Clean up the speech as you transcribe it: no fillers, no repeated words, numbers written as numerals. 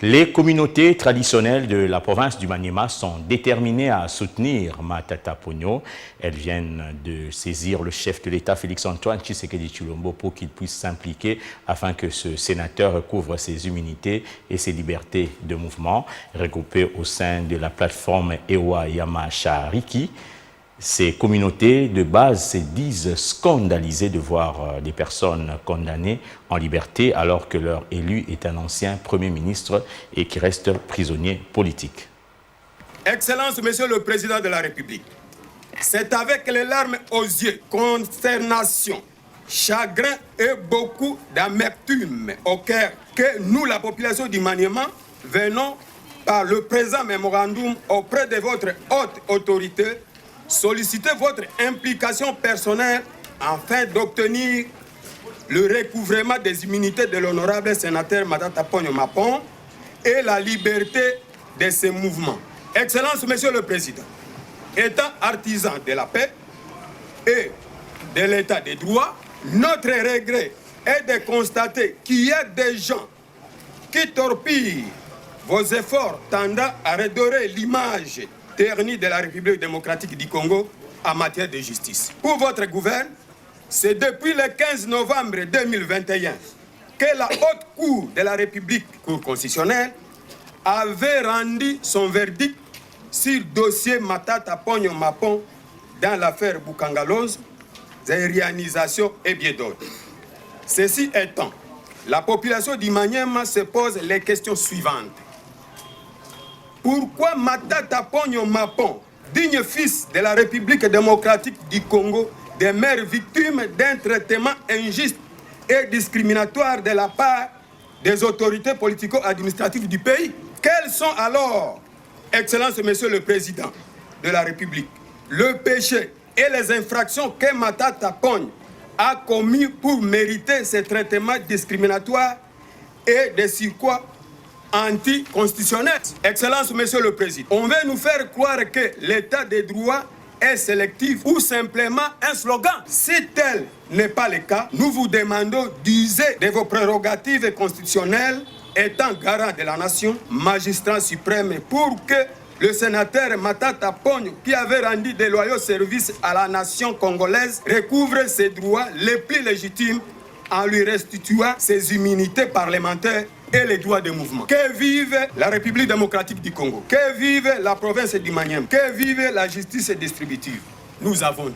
Les communautés traditionnelles de la province du Maniema sont déterminées à soutenir Matata Ponyo. Elles viennent de saisir le chef de l'État, Félix-Antoine Tshisekedi Tshilombo, pour qu'il puisse s'impliquer afin que ce sénateur recouvre ses immunités et ses libertés de mouvement, regroupées au sein de la plateforme Ewa Yamashariki. Ces communautés de base se disent scandalisées de voir des personnes condamnées en liberté alors que leur élu est un ancien Premier ministre et qui reste prisonnier politique. Excellence, Monsieur le Président de la République, c'est avec les larmes aux yeux, consternation, chagrin et beaucoup d'amertume au cœur que nous, la population du Maniema, venons par le présent mémorandum auprès de votre haute autorité solliciter votre implication personnelle afin d'obtenir le recouvrement des immunités de l'honorable sénateur Matata Ponyo Mapon et la liberté de ses mouvements. Excellence, Monsieur le Président, étant artisan de la paix et de l'état des droits, notre regret est de constater qu'il y a des gens qui torpillent vos efforts tendant à redorer l'image ternie de la République démocratique du Congo en matière de justice. Pour votre gouvernement, c'est depuis le 15 novembre 2021 que la Haute Cour de la République, Cour constitutionnelle, avait rendu son verdict sur le dossier Matata Ponyo Mapon dans l'affaire Boukangalose, aérianisation et bien d'autres. Ceci étant, la population du Maniema se pose les questions suivantes. Pourquoi Matata Ponyo Mapon, digne fils de la République démocratique du Congo, demeure victime d'un traitement injuste et discriminatoire de la part des autorités politico-administratives du pays? Quels sont alors, Excellence Monsieur le Président de la République, le péché et les infractions que Matata Ponyo a commis pour mériter ces traitements discriminatoires et de surcroît anticonstitutionnel? Excellence, Monsieur le Président, on veut nous faire croire que l'état des droits est sélectif ou simplement un slogan. Si tel n'est pas le cas, nous vous demandons d'user de vos prérogatives constitutionnelles étant garant de la nation, magistrat suprême, pour que le sénateur Matata Ponyo, qui avait rendu de loyaux services à la nation congolaise, recouvre ses droits les plus légitimes en lui restituant ses immunités parlementaires et les droits de mouvement. Que vive la République démocratique du Congo, que vive la province du Maniema, que vive la justice distributive. Nous avons